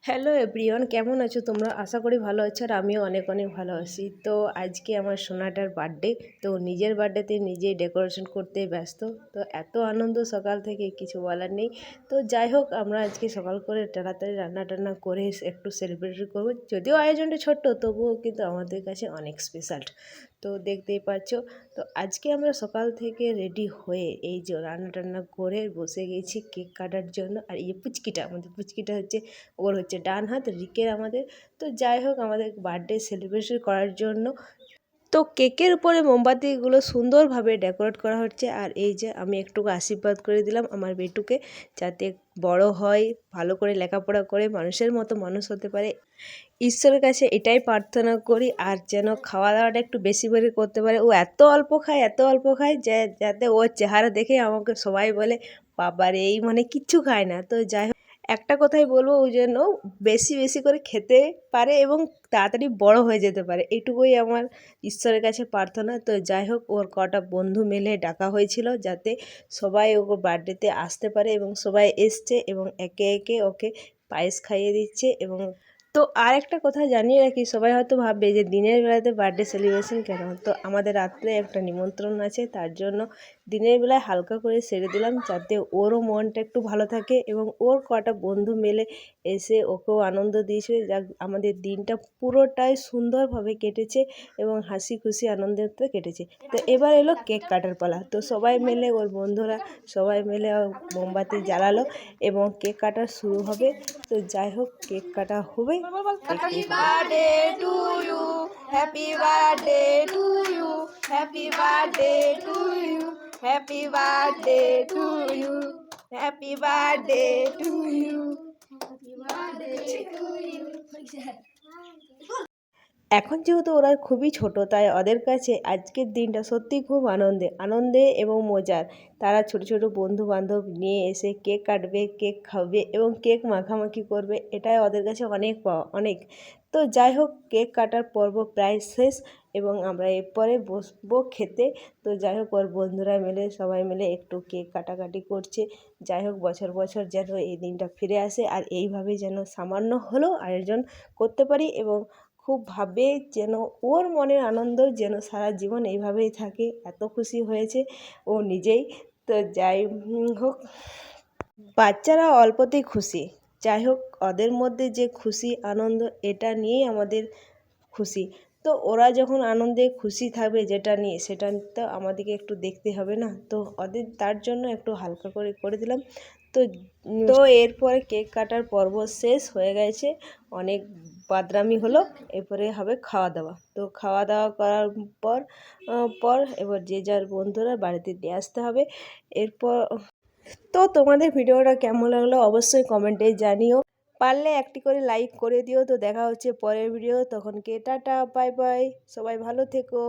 Hello everyone, কেমন আছো তোমরা? আশা করি ভালো আছো আর আমিও অনেক অনেক ভালো আছি। তো আজকে আমার সোনাটার বার্থডে, তো নিজের বার্থডেতে নিজেই ডেকোরেশন করতে ব্যস্ত। তো এত আনন্দ সকাল থেকে কিছু বলার নেই। তো যাই হোক, আমরা আজকে সকাল করে তাড়াতাড়ি রান্না টান্না করে একটু সেলিব্রেট করবো। যদিও আয়োজনটা ছোট্ট, তবুও কিন্তু আমাদের কাছে অনেক স্পেশাল। তো দেখতেই পাচ্ছ, তো আজকে আমরা সকাল থেকে রেডি হয়ে এই যে রান্না টান্না করে বসে গেছি কেক কাটার জন্য। আর এই পুচকিটা, আমাদের পুচকিটা হচ্ছে, ওর হচ্ছে ডান হাত, রিকের আমাদের। তো যাই হোক, আমাদের বার্থডে সেলিব্রেশন করার জন্য তো কেকের উপরে মোমবাতিগুলো সুন্দরভাবে ডেকোরেট করা হচ্ছে। আর এই যে আমি একটু আশীর্বাদ করে দিলাম আমার বেটুকে, যাতে বড় হয়, ভালো করে লেখাপড়া করে মানুষের মতো মানুষ হতে পারে। ঈশ্বরের কাছে এটাই প্রার্থনা করি। আর যেন খাওয়া দাওয়াটা একটু বেশি করে করতে পারে। ও এত অল্প খায়, এত অল্প খায় যে যাতে ওর চেহারা দেখে আমাকে সবাই বলে বাবারে, এই মানে কিচ্ছু খায় না। তো যাই হোক, একটা কথাই বলবো, ও যেন বেশি বেশি করে খেতে পারে এবং তাড়াতাড়ি বড় হয়ে যেতে পারে, এইটুকুই আমার ঈশ্বরের কাছে প্রার্থনা। তো যাই হোক, ওর কটা বন্ধু মিলে ডাকা হয়েছিল যাতে সবাই ওর বার্থডেতে আসতে পারে, এবং সবাই এসছে এবং একে একে ওকে পায়েস খাইয়ে দিচ্ছে। এবং তো আর একটা কথা জানিয়ে রাখি, সবাই হয়তো ভাববে যে দিনের বেলাতে বার্থডে সেলিব্রেশন কেন। তো আমাদের রাত্রে একটা নিমন্ত্রণ আছে, তার জন্য দিনের বেলায় হালকা করে সেরে দিলাম, যাতে ওরও মনটা একটু ভালো থাকে এবং ওর কটা বন্ধু মিলে এসে ওকেও আনন্দ দিয়েছে। যাক, আমাদের দিনটা পুরোটাই সুন্দরভাবে কেটেছে এবং হাসি খুশি আনন্দতে কেটেছে। তো এবার এলো কেক কাটার পালা। তো সবাই মিলে, ওর বন্ধুরা সবাই মিলে মোমবাতি জ্বালালো এবং কেক কাটা শুরু হবে। তো যাই হোক, কেক কাটা হবে। Happy birthday to you, happy birthday to you, happy birthday to you, happy birthday to you, happy birthday to you, happy birthday to you. এখন যেহেতু ওরা খুবই ছোট, তাই ওদের কাছে আজকের দিনটা সত্যিই খুব আনন্দে এবং মজার। তারা ছোট ছোট বন্ধু বান্ধব নিয়ে এসে কেক কাটবে, কেক খাবে এবং কেক মাখামাখি করবে, এটাই ওদের কাছে অনেক পাওয়া, অনেক। তো যাই হোক, কেক কাটার পর্ব প্রায় শেষ এবং আমরা এরপরে বসবো খেতে। তো যাই হোক, ওর বন্ধুরা মিলে সবাই মিলে একটু কেক কাটাকাটি করছে। যাই হোক, বছর বছর যেন এই দিনটা ফিরে আসে আর এইভাবে যেন সামান্য হলেও আয়োজন করতে পারি, এবং খুব ভাবে যেন ওর মনের আনন্দ যেন সারা জীবন এইভাবেই থাকে। এত খুশি হয়েছে ও নিজেই। তো যাই হোক, বাচ্চারা অল্পতেই খুশি। যাই হোক, ওদের মধ্যে যে খুশি আনন্দ, এটা নিয়েই আমাদের খুশি। তো ওরা যখন আনন্দে খুশি থাকবে যেটা নিয়ে, সেটা তো আমাদেরকে একটু দেখতে হবে না। তো ওদের তার জন্য একটু হালকা করে করে দিলাম। তো তো এরপরে কেক কাটার পর্ব শেষ হয়ে গেছে, অনেক বাদরামি হলো। এরপরে হবে খাওয়া দাওয়া। তো খাওয়া দাওয়া করার পর এবার যে যার বন্ধুরা বাড়িতে দিয়ে আসতে হবে। এরপর তো তোমাদের ভিডিওটা কেমন লাগলো অবশ্যই কমেন্টে জানিও। পারলে একটি করে লাইক করে দিও। তো দেখা হচ্ছে পরের ভিডিও, তখনকে টাটা, বাই বাই, সবাই ভালো থেকো।